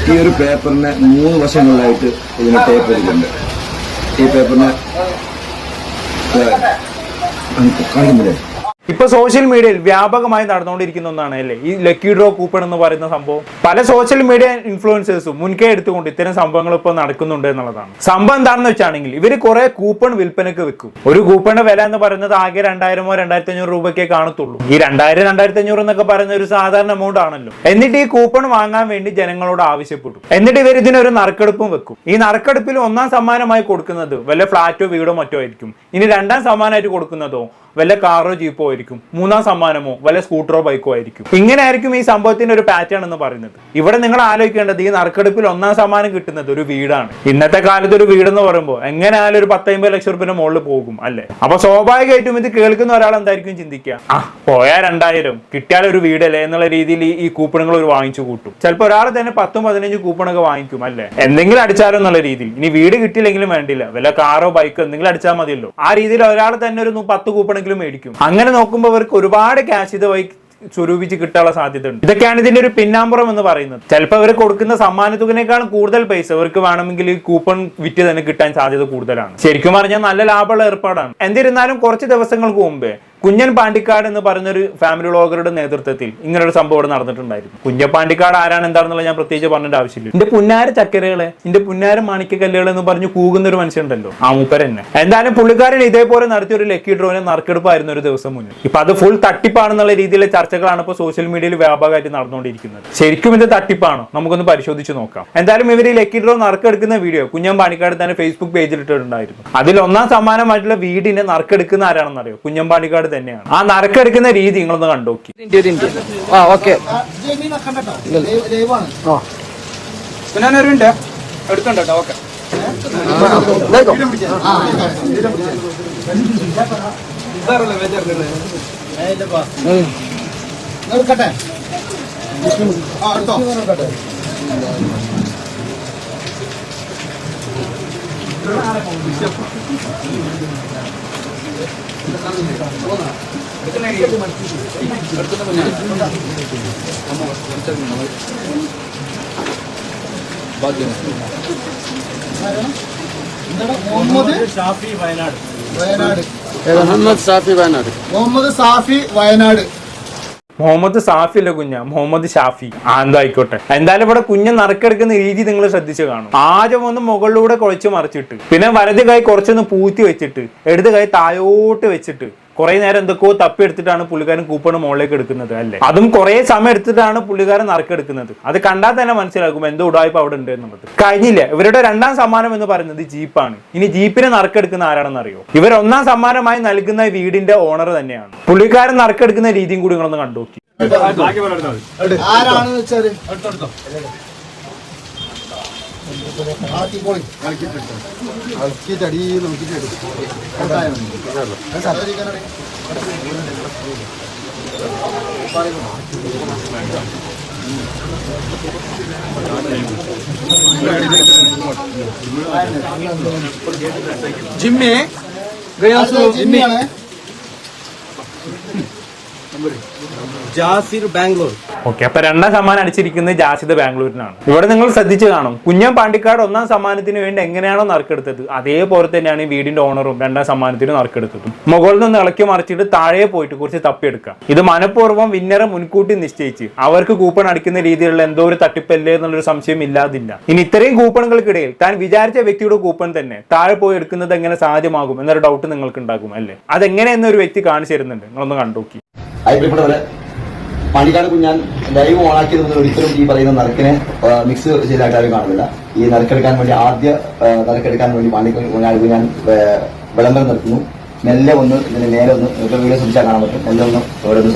ഈ ഒരു പേപ്പറിന് 3 വശങ്ങളിലായിട്ട് ഇതിന് ടേപ്പ് ഇരിക്കുന്നുണ്ട്. ഈ പേപ്പറിന് കാണിക്കുന്നില്ലേ? ഇപ്പൊ സോഷ്യൽ മീഡിയയിൽ വ്യാപകമായി നടന്നുകൊണ്ടിരിക്കുന്ന ഒന്നാണ് അല്ലേ ഈ ലക്കി ഡ്രോ കൂപ്പൺ എന്ന് പറയുന്ന സംഭവം. പല സോഷ്യൽ മീഡിയ ഇൻഫ്ലുവൻസേഴ്സും മുൻകൈ എടുത്തുകൊണ്ട് ഇത്തരം സംഭവങ്ങൾ ഇപ്പോൾ നടക്കുന്നുണ്ട് എന്നുള്ളതാണ്. സംഭവം എന്താണെന്ന് വെച്ചാണെങ്കിൽ ഇവര് കുറെ കൂപ്പൺ വിൽപ്പനക്ക് വെക്കും. ഒരു കൂപ്പണിന്റെ വില എന്ന് പറയുന്നത് ആകെ 2000-ഓ 2500 രൂപയ്ക്കേ കാണത്തുള്ളൂ. ഈ 2000-2500 എന്നൊക്കെ പറയുന്ന ഒരു സാധാരണ എമൗണ്ട് ആണല്ലോ. എന്നിട്ട് ഈ കൂപ്പൺ വാങ്ങാൻ വേണ്ടി ജനങ്ങളോട് ആവശ്യപ്പെട്ടു. എന്നിട്ട് ഇവർ ഇതിനൊരു നറുക്കെടുപ്പും വെക്കും. ഈ നറുക്കെടുപ്പിൽ 1ാം സമ്മാനമായി കൊടുക്കുന്നത് വല്ല ഫ്ലാറ്റോ വീടോ മറ്റോ ആയിരിക്കും. ഇനി 2ാം സമ്മാനമായിട്ട് കൊടുക്കുന്നതോ വല്ല കാറോ ജീപ്പോ ആയിരിക്കും. 3ാം സമ്മാനമോ വല്ല സ്കൂട്ടറോ ബൈക്കോ ആയിരിക്കും. ഇങ്ങനെ ആയിരിക്കും ഈ സംഭവത്തിന്റെ ഒരു പാറ്റേൺ എന്ന് പറയുന്നത്. ഇവിടെ നിങ്ങൾ ആലോചിക്കേണ്ടത് ഈ നറുക്കെടുപ്പിൽ 1ാം സമ്മാനം കിട്ടുന്നത് ഒരു വീടാണ്. ഇന്നത്തെ കാലത്ത് ഒരു വീടെന്ന് പറയുമ്പോൾ എങ്ങനെയായാലും ഒരു 10-50 ലക്ഷം രൂപയുടെ മുകളിൽ പോകും അല്ലെ. അപ്പൊ സ്വാഭാവികമായിട്ടും ഇത് കേൾക്കുന്ന ഒരാൾ എന്തായിരിക്കും ചിന്തിക്കുക, പോയാ 2000 കിട്ടിയാൽ ഒരു വീടല്ലേ എന്നുള്ള രീതിയിൽ ഈ കൂപ്പണുകൾ ഒരു വാങ്ങിച്ചു കൂട്ടും. ചിലപ്പോൾ ഒരാൾ തന്നെ 10-15 കൂപ്പണൊക്കെ വാങ്ങിക്കും അല്ലെ, എന്തെങ്കിലും അടിച്ചാലോ എന്നുള്ള രീതിയിൽ. ഇനി വീട് കിട്ടിയില്ലെങ്കിലും വേണ്ടില്ല, വല്ല കാറോ ബൈക്കോ എന്തെങ്കിലും അടിച്ചാൽ മതിയല്ലോ. ആ രീതിയിൽ ഒരാൾ തന്നെ ഒരു 10 കൂപ്പൺ മേടിക്കും. അങ്ങനെ നോക്കുമ്പോൾ അവർക്ക് ഒരുപാട് ക്യാഷ് ഇത് വഴി സ്വരൂപിച്ച് കിട്ടാനുള്ള സാധ്യത ഉണ്ട്. ഇതൊക്കെയാണ് ഇതിന്റെ ഒരു പിന്നാമ്പുറം എന്ന് പറയുന്നത്. ചിലപ്പോൾ അവർ കൊടുക്കുന്ന സമ്മാന തുകനേക്കാളും കൂടുതൽ പൈസ അവർക്ക് വേണമെങ്കിൽ ഈ കൂപ്പൺ വിറ്റ് തന്നെ കിട്ടാൻ സാധ്യത കൂടുതലാണ്. ശരിക്കും പറഞ്ഞാൽ നല്ല ലാഭമുള്ള ഏർപ്പാടാണ്. എന്നിരുന്നാലും കുറച്ച് ദിവസങ്ങൾക്ക് മുമ്പേ കുഞ്ഞൻ പാണ്ടിക്കാട് എന്ന് പറഞ്ഞൊരു ഫാമിലി വ്ളോഗറുടെ നേതൃത്വത്തിൽ ഇങ്ങനൊരു സംഭവം ഇവിടെ നടന്നിട്ടുണ്ടായിരുന്നു. കുഞ്ഞൻ പാണ്ടിക്കാട് ആരാണ് എന്താണെന്നുള്ള ഞാൻ പ്രത്യേകിച്ച് പറഞ്ഞിട്ട് ആവശ്യമില്ല. എന്റെ പുന്നാര ചക്കരകളെ, എന്റെ പുന്നാര മാണിക്കല്ലുകൾ എന്ന് പറഞ്ഞു കൂകുന്ന ഒരു മനുഷ്യനുണ്ടല്ലോ, ആ മൂപ്പർ തന്നെ. എന്തായാലും പുള്ളിക്കാരൻ ഇതേപോലെ നടത്തിയ ഒരു ലക്കി ഡ്രോനെ നറുക്കെടുപ്പായിരുന്നു ഒരു ദിവസം മുന്നേ. ഇപ്പൊ അത് ഫുൾ തട്ടിപ്പാണെന്നുള്ള രീതിയിലെ ചർച്ചകളാണ് ഇപ്പോൾ സോഷ്യൽ മീഡിയയിൽ വ്യാപകമായിട്ട് നടന്നുകൊണ്ടിരിക്കുന്നത്. ശരിക്കും ഇത് തട്ടിപ്പാണോ? നമുക്കൊന്ന് പരിശോധിച്ച് നോക്കാം. എന്തായാലും ഇവർ ഈ ലക്കി ഡ്രോ നറുക്കെടുക്കുന്ന വീഡിയോ കുഞ്ഞൻ പാണ്ടിക്കാട് തന്നെ ഫേസ്ബുക്ക് പേജിൽ ഇട്ടിട്ടുണ്ടായിരുന്നു. അതിൽ 1ാം സമ്മാനമായിട്ടുള്ള വീടിനെ നറുക്കെടുക്കുന്ന ആരാണെന്നറിയോ? കുഞ്ഞൻ പാണ്ടിക്കാട് തന്നെയാണ്. ആ നറുക്കെടുക്കുന്ന രീതി നിങ്ങളൊന്ന് കണ്ടോക്കി. മുഹമ്മദ് സാഫി വയനാട്. മുഹമ്മദ് സാഫി അല്ല കുഞ്ഞ, മുഹമ്മദ് ഷാഫി. എന്തായിക്കോട്ടെ. എന്തായാലും ഇവിടെ കുഞ്ഞ് നറുക്കെടുക്കുന്ന രീതി നിങ്ങൾ ശ്രദ്ധിച്ചു കാണും. ആദ്യം ഒന്ന് മുകളിലൂടെ കുഴച്ച് മറിച്ചിട്ട്, പിന്നെ വലത് കൈ കുറച്ചൊന്ന് പൂത്തി വെച്ചിട്ട്, ഇടത് കൈ താഴോട്ട് വെച്ചിട്ട് കുറെ നേരം എന്തൊക്കെയോ തപ്പിയെടുത്തിട്ടാണ് പുള്ളിക്കാരൻ കൂപ്പണ് മുകളിലേക്ക് എടുക്കുന്നത് അല്ലേ. അതും കുറെ സമയം എടുത്തിട്ടാണ് പുള്ളിക്കാരൻ നറുക്കെടുക്കുന്നത്. അത് കണ്ടാൽ തന്നെ മനസ്സിലാക്കും എന്തോ ഉടായ്പ അവിടെ ഉണ്ട് എന്നുള്ളത്. കഴിഞ്ഞില്ല. ഇവരുടെ 2ാം സമ്മാനം എന്ന് പറയുന്നത് ജീപ്പാണ്. ഇനി ജീപ്പിനെ നറുക്കെടുക്കുന്ന ആരാണെന്ന് അറിയോ? ഇവർ 1ാം സമ്മാനമായി നൽകുന്ന വീടിന്റെ ഓണർ തന്നെയാണ്. പുള്ളിക്കാരൻ നറുക്കെടുക്കുന്ന രീതിയും കൂടി നിങ്ങളൊന്ന് കണ്ടുനോക്കി. ആരാണെന്ന് വെച്ചാല് ജിമ്മി ജിമ്മിയാണ്. ജാസിർ ബാംഗ്ലൂർ. ഓക്കെ, അപ്പൊ 2ാം സമ്മാനം അടിച്ചിരിക്കുന്നത് ജാസിദ് ബാംഗ്ലൂരിനാണ്. ഇവിടെ നിങ്ങൾ ശ്രദ്ധിച്ചു കാണും, കുഞ്ഞൻ പാണ്ടിക്കാട് 1ാം സമ്മാനത്തിന് വേണ്ടി എങ്ങനെയാണോ നറുക്കെടുത്തത് അതേപോലെ തന്നെയാണ് ഈ വീടിന്റെ ഓണറും 2ാം സമ്മാനത്തിന് നറുക്കെടുത്തതും. മുകളിൽ നിന്ന് ഇളക്കി മറിച്ചിട്ട് താഴെ പോയിട്ട് കുറച്ച് തപ്പിയെടുക്കാം. ഇത് മനഃപൂർവ്വം വിന്നറെ മുൻകൂട്ടി നിശ്ചയിച്ച് അവർക്ക് കൂപ്പൺ അടിക്കുന്ന രീതിയിലുള്ള എന്തോ ഒരു തട്ടിപ്പല്ലേ എന്നുള്ളൊരു സംശയം ഇല്ലാതില്ല. ഇനി ഇത്രയും കൂപ്പണുകൾക്കിടയിൽ താൻ വിചാരിച്ച വ്യക്തിയുടെ കൂപ്പൺ തന്നെ താഴെ പോയി എടുക്കുന്നത് എങ്ങനെ സാധ്യമാകും എന്നൊരു ഡൗട്ട് നിങ്ങൾക്ക് ഉണ്ടാകും അല്ലേ. അതെങ്ങനെയെന്നൊരു വ്യക്തി കാണിച്ചു തരുന്നുണ്ട്, നിങ്ങളൊന്ന് കണ്ടുനോക്കി. പാണ്ടിക്കാട് കുഞ്ഞാൻ ലൈവ് ഓണാക്കി നിന്ന് ഒരിക്കലും ഈ പറയുന്ന നറുക്കിനെ മിക്സ് ചെയ്തായിട്ട് ആരും കാണുന്നില്ല. ഈ നറുക്കെടുക്കാൻ വേണ്ടി നറുക്കെടുക്കാൻ വേണ്ടി പാണ്ടിക്കാട് കുഞ്ഞാൻ വിളംബരം നിർത്തുന്നു. മെല്ലെ ഒന്ന് ഇതിന് നേരെ ഒന്ന് വീഡിയോ ശ്രദ്ധിച്ചാൽ കാണാൻ പറ്റും. മെല്ലെ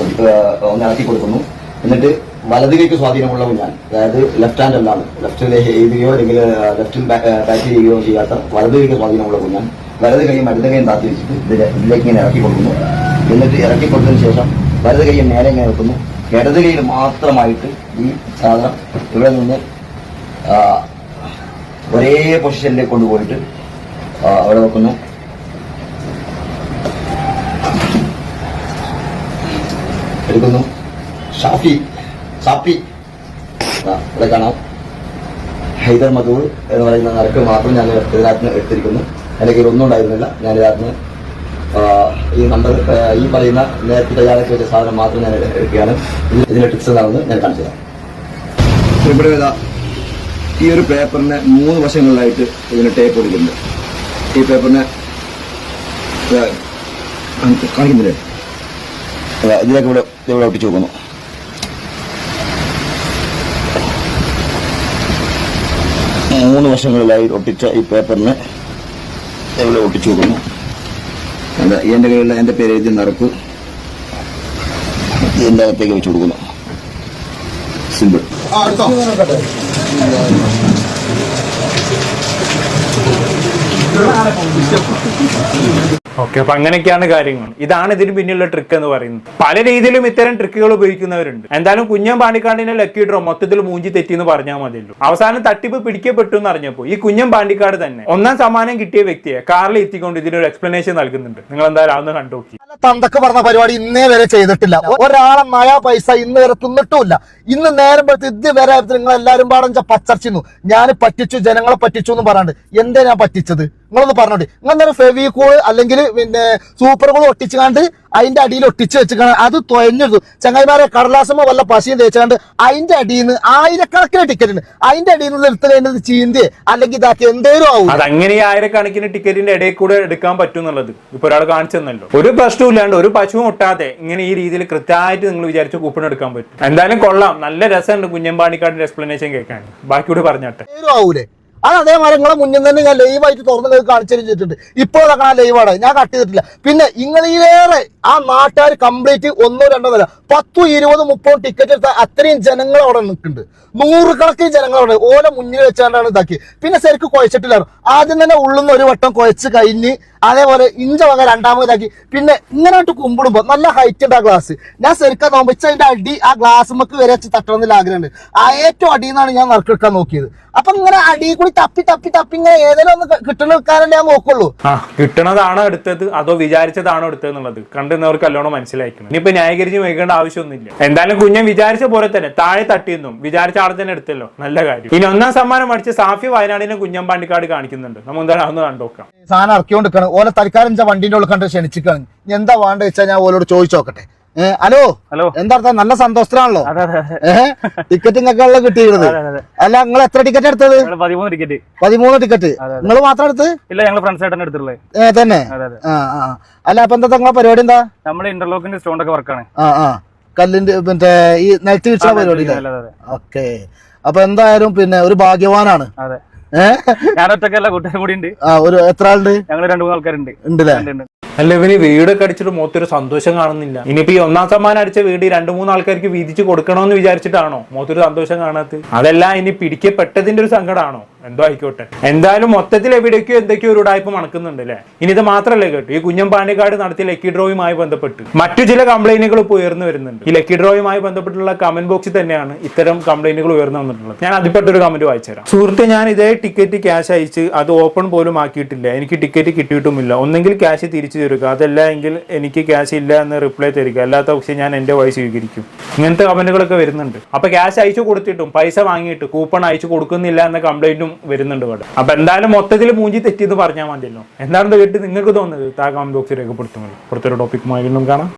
ഒന്ന് ഇറക്കി കൊടുക്കുന്നു. എന്നിട്ട് വലത് കൈക്ക് സ്വാധീനമുള്ള കുഞ്ഞാൻ, അതായത് ലെഫ്റ്റ് ഹാൻഡ് അല്ലാതെ ലെഫ്റ്റിൽ എഴുതുകയോ അല്ലെങ്കിൽ ലെഫ്റ്റിൽ ബാറ്റ് ചെയ്യുകയോ ചെയ്യാത്ത വലത് കൈക്ക് സ്വാധീനമുള്ള കുഞ്ഞാൻ വലത് കൈയും ഇടത് കൈയും താത്തി വെച്ചിട്ട് ഇതിലേക്ക് ഇങ്ങനെ ഇറക്കി കൊടുക്കുന്നു. എന്നിട്ട് ഇറക്കി കൊടുത്തതിന് ശേഷം വലത് കൈയും നേരെ ഇങ്ങനെ വെക്കുന്നു. ഇടത് കൈയിൽ മാത്രമായിട്ട് ഈ സാധനം ഇവിടെ നിന്ന് ഒരേ പൊസിഷനിലേക്ക് കൊണ്ടുപോയിട്ട് അവിടെ വെക്കുന്നു. എടുക്കുന്നു. സാപ്പി ഇവിടെ കാണാം. ഹൈദർ മധൂർ എന്ന് പറയുന്ന നറുക്ക് മാത്രം ഞാൻ ഇതിനകത്ത് എടുത്തിരിക്കുന്നു. അല്ലെങ്കിൽ ഒന്നും ഉണ്ടായിരുന്നില്ല. ഞാൻ ഇതിനകത്ത് ഈ നമ്പർ ഈ പറയുന്ന നേരത്തെ തയ്യാറാക്കി വെച്ച സാധനം മാത്രം ഞാൻ എടുക്കുകയാണ്. ഇതിന്റെ ടിപ്സ് എന്താണെന്ന് ഞാൻ കാണിച്ചു തരാം. ഇവിടെ ഈ ഒരു പേപ്പറിന് 3 വശങ്ങളിലായിട്ട് ഇതിന് ടേപ്പ് കൊടുക്കുന്നുണ്ട്. ഈ പേപ്പറിന് കാണിക്കുന്നില്ലേ, ഇതിലേക്ക് ഇവിടെ ഒട്ടിച്ചു നോക്കുന്നു. മൂന്ന് വശങ്ങളിലായി ഒട്ടിച്ച ഈ പേപ്പറിന് ഇവിടെ ഒട്ടിച്ചു നോക്കുന്നു. എന്റെ കയ്യിലുള്ള എന്റെ പേര് എഴുതി നിറക്ക് ഇതിന്റെ അകത്തേക്ക് വെച്ച് കൊടുക്കുന്നു. സിമ്പിൾ. ഓക്കെ, അപ്പൊ അങ്ങനെയൊക്കെയാണ് കാര്യങ്ങൾ. ഇതാണ് ഇതിന് പിന്നിലുള്ള ട്രിക്ക് എന്ന് പറയുന്നത്. പല രീതിയിലും ഇത്തരം ട്രിക്കുകൾ ഉപയോഗിക്കുന്നവരുണ്ട്. എന്തായാലും കുഞ്ഞൻ പാണ്ടിക്കാടിന്റെ ലക്കി ഡ്രോ മൊത്തത്തിൽ മൂഞ്ചി തെറ്റി എന്ന് പറഞ്ഞാൽ മതിയല്ലോ. അവസാനം തട്ടിപ്പ് പിടിക്കപ്പെട്ടു എന്ന് അറിഞ്ഞപ്പോൾ ഈ കുഞ്ഞൻ പാണ്ടിക്കാട് തന്നെ 1ാം സമ്മാനം കിട്ടിയ വ്യക്തിയെ കാറിൽ എത്തിക്കൊണ്ട് ഇതിനൊരു എക്സ്പ്ലനേഷൻ നൽകുന്നുണ്ട്. നിങ്ങൾ എന്തായാലും അതൊന്ന് കണ്ടുനോക്കി. തന്തക്ക് പറഞ്ഞ പരിപാടി ഇന്നേ വരെ ചെയ്തിട്ടില്ല. ഒരാളെ നയാ പൈസ ഇന്ന് വരെ തിന്നിട്ടുമില്ല. ഇന്ന് നേരം പോലത്തെ ഇതുവരെ നിങ്ങൾ എല്ലാവരും പാടം പച്ചർച്ചിരുന്നു. ഞാൻ പറ്റിച്ചു, ജനങ്ങളെ പറ്റിച്ചു എന്ന് പറയാണ്ട് എന്തേ ഞാൻ പറ്റിച്ചത് നിങ്ങളൊന്ന് പറഞ്ഞോട്ടെ. നിങ്ങൾ ഫെവിക്കോൾ അല്ലെങ്കിൽ പിന്നെ സൂപ്പർ കൂൾ ഒട്ടിച്ചുകാണ്ട് അതിന്റെ അടിയിൽ ഒട്ടിച്ച് വെച്ചിക്കാണ് അത് തൊയഞ്ഞെടുത്തു. ചങ്ങായിമാരെ കടലാസമോ വല്ല പശയും തേച്ചാണ്ട് അതിന്റെ അടിയിൽ നിന്ന് 1000കണക്കിന് ടിക്കറ്റ് ഉണ്ട്. അതിന്റെ അടിയിൽ നിന്ന് എടുത്ത് കഴിഞ്ഞത് ചീന്തി അല്ലെങ്കിൽ ഇതാക്കി എന്തേലും ആവും. അതങ്ങനെ 1000കണക്കിന് ടിക്കറ്റിന്റെ ഇടയിൽ കൂടെ എടുക്കാൻ പറ്റും എന്നുള്ളത് ഇപ്പൊ ഒരാൾ കാണിച്ചെന്നല്ലോ. ഒരു പ്രശ്നവും ഇല്ലാണ്ട് ഒരു പശുവും ഒട്ടാതെ ഇങ്ങനെ ഈ രീതിയിൽ കൃത്യമായിട്ട് നിങ്ങൾ വിചാരിച്ച കൂപ്പൺ എടുക്കാൻ പറ്റും. എന്തായാലും കൊള്ളാം, നല്ല രസമുണ്ട് കുഞ്ഞമ്പാണിക്കാടിന്റെ എക്സ്പ്ലനേഷൻ കേൾക്കാൻ. ബാക്കിയോട് പറഞ്ഞാട്ടെ ആവൂലേ. അത് അതേമാതിരി നിങ്ങളെ മുന്നിൽ തന്നെ ഞാൻ ലൈവായിട്ട് തുറന്ന് കാണിച്ചു തരുന്നിട്ടുണ്ട്. ഇപ്പോൾ ആ ലൈവാണ്, ഞാൻ കട്ട് ചെയ്തിട്ടില്ല. പിന്നെ നിങ്ങളിലേറെ ആ നാട്ടുകാർ കംപ്ലീറ്റ് 1, 2 നില 10, 20, 30 ടിക്കറ്റ് എടുത്ത അത്രയും ജനങ്ങൾ അവിടെ നിൽക്കുന്നുണ്ട്. 100 കണക്കിന് ജനങ്ങൾ അവിടെ ഓലെ മുന്നിൽ വെച്ചാണ്ടാണ് ഇതാക്കി. പിന്നെ ശരിക്കും കുഴച്ചിട്ടില്ല. ആദ്യം തന്നെ ഉള്ളുന്ന ഒരു വട്ടം കുഴച്ച് കഴിഞ്ഞ് അതേപോലെ ഇഞ്ച വക രണ്ടാമതാക്കി. പിന്നെ ഇങ്ങനെയായിട്ട് കുമ്പിടുമ്പോ നല്ല ഹൈറ്റ് ഉണ്ട് ആ ഗ്ലാസ്. ഞാൻ ശരിക്കും നോമ്പിച്ച അതിന്റെ അടി ആ ഗ്ലാസ്മക്ക് വരെ വെച്ച് തട്ടണമെന്നില്ല ആഗ്രഹമുണ്ട്. ആ ഏറ്റവും അടിയിൽ നിന്നാണ് ഞാൻ നറുക്കെടുക്കാൻ നോക്കിയത്. അപ്പൊ ഇങ്ങനെ അടിയിൽ കൂടി തപ്പി ഇങ്ങനെ ഏതെങ്കിലും ഒന്ന് കിട്ടണ വെക്കാനല്ലേ ഞാൻ നോക്കുള്ളൂ. കിട്ടണതാണോ എടുത്തത് അതോ വിചാരിച്ചതാണോ എടുത്തത് എന്നുള്ളത് കണ്ടുന്നവർക്ക് നല്ലോണം മനസ്സിലാക്കണം. ഇനിയിപ്പോ ന്യായീകരിച്ച് വയ്ക്കേണ്ട ആവശ്യമൊന്നുമില്ല. എന്തായാലും കുഞ്ഞൻ വിചാരിച്ച പോലെ തന്നെ താഴെ തട്ടിയെന്നും വിചാരിച്ച ആളെ തന്നെ എടുത്തല്ലോ, നല്ല കാര്യം. ഇനി 1ാം സമ്മാനം അടിച്ച് സാഫി വയനാടിനെ കുഞ്ഞൻ പാണ്ടിക്കാട് കാണിക്കുന്നുണ്ട്. നമ്മൾ എന്തായാലും അതൊന്ന് കണ്ടുനോക്കാം. സാധനം ഇറക്കിക്കൊണ്ടിരിക്കണം. ഓരോ തൽക്കാലം വണ്ടിന്റെ ഉള്ളിൽ കണ്ട് ക്ഷണിച്ചിക്കാണ്. എന്താ വേണ്ട വെച്ചാൽ ഞാൻ ഓലോട് ചോദിച്ചു നോക്കട്ടെ. ഹലോ എന്താ നല്ല സന്തോഷത്തിലാണല്ലോ. ടിക്കറ്റ് നിങ്ങൾക്ക് കിട്ടിയിരുന്നത്. അല്ല നിങ്ങൾ എത്ര ടിക്കറ്റ് എടുത്തത്? 13 ടിക്കറ്റ്. നിങ്ങൾ മാത്രം എടുത്ത്? ഇല്ല, ഞങ്ങൾ ഫ്രണ്ട്സ് ആയിട്ടാണ് എടുത്തിട്ടുള്ളത്. തന്നെ. അല്ല അപ്പൊ എന്താ നിങ്ങളെ പരിപാടി എന്താ? നമ്മുടെ ഇന്റർലോക്കിന്റെ സ്റ്റോൺ ഒക്കെ വർക്കാണ്. കല്ലിന്റെ മറ്റേ ഈ നെറ്റ് വീഴ്ച പരിപാടി. ഓക്കെ, അപ്പൊ എന്തായാലും പിന്നെ ഒരു ഭാഗ്യവാനാണ്. ഞാൻ ഒറ്റക്കല്ല, കൂട്ടുകാരും കൂടി ഉണ്ട്. എത്ര ആളുണ്ട്? ഞങ്ങൾ 2-3 ആൾക്കാരുണ്ട്. ഉണ്ടല്ലേ? അല്ല, ഇവന് വീടൊക്കെ അടിച്ചിട്ട് മൊത്തൊരു സന്തോഷം കാണുന്നില്ല. ഇനിയിപ്പോ ഈ 1ാം സമ്മാനം അടിച്ച വീട് 2-3 ആൾക്കാർക്ക് വീതിച്ച് കൊടുക്കണമെന്ന് വിചാരിച്ചിട്ടാണോ മൊത്തൊരു സന്തോഷം കാണാത്തത്? അതല്ല, ഇനി പിടിക്കപ്പെട്ടതിന്റെ ഒരു സങ്കടമാണോ? എന്തോ ആയിക്കോട്ടെ. എന്തായാലും മൊത്തത്തിൽ എവിടേക്കോ എന്തൊക്കെയോ ഒരു ഉടായ്പ മണക്കുന്നുണ്ട് അല്ലേ. ഇനി ഇത് മാത്രമല്ലേ കേട്ടോ, ഈ കുഞ്ഞൻ പാണ്ടിക്കാട് നടത്തിയ ലക്കി ഡ്രോയുമായി ബന്ധപ്പെട്ട് മറ്റു ചില കംപ്ലൈന്റുകൾ ഇപ്പോൾ ഉയർന്നു വരുന്നുണ്ട്. ഈ ലക്കി ഡ്രോയുമായി ബന്ധപ്പെട്ടുള്ള കമന്റ് ബോക്സിൽ തന്നെയാണ് ഇത്തരം കംപ്ലൈന്റുകൾ ഉയർന്നു വന്നിട്ടുള്ളത്. ഞാൻ അതിൽപ്പെട്ടൊരു കമന്റ് വായിച്ചുതരാം. സുഹൃത്തെ, ഞാൻ ഇതേ ടിക്കറ്റ് ക്യാഷ് അയച്ച് അത് ഓപ്പൺ പോലും ആക്കിയിട്ടില്ല. എനിക്ക് ടിക്കറ്റ് കിട്ടിയിട്ടുമില്ല. ഒന്നെങ്കിൽ ക്യാഷ് തിരിച്ചു തരിക, അതല്ല എങ്കിൽ എനിക്ക് ക്യാഷ് ഇല്ല എന്ന് റിപ്ലൈ തരിക. അല്ലാത്ത പക്ഷേ ഞാൻ എന്റെ വഴി സ്വീകരിക്കും. ഇങ്ങനത്തെ കമന്റുകളൊക്കെ വരുന്നുണ്ട്. അപ്പൊ ക്യാഷ് അയച്ചു കൊടുത്തിട്ടും പൈസ വാങ്ങിയിട്ട് കൂപ്പൺ അയച്ചു കൊടുക്കുന്നില്ല എന്ന കംപ്ലൈന്റും വരുന്നുണ്ട് ഇവിടെ. അപ്പൊ എന്തായാലും മൊത്തത്തിൽ മൂഞ്ചി തെറ്റിയെന്ന് പറഞ്ഞാൽ മതിയല്ലോ. എന്താണെന്ന് കേട്ട് നിങ്ങൾക്ക് തോന്നുന്നത് താഴെ കമന്റ് ബോക്സിൽ രേഖപ്പെടുത്തുമല്ലോ. പുറത്തൊരു ടോപ്പിക്കുമായി വീണ്ടും കാണാം.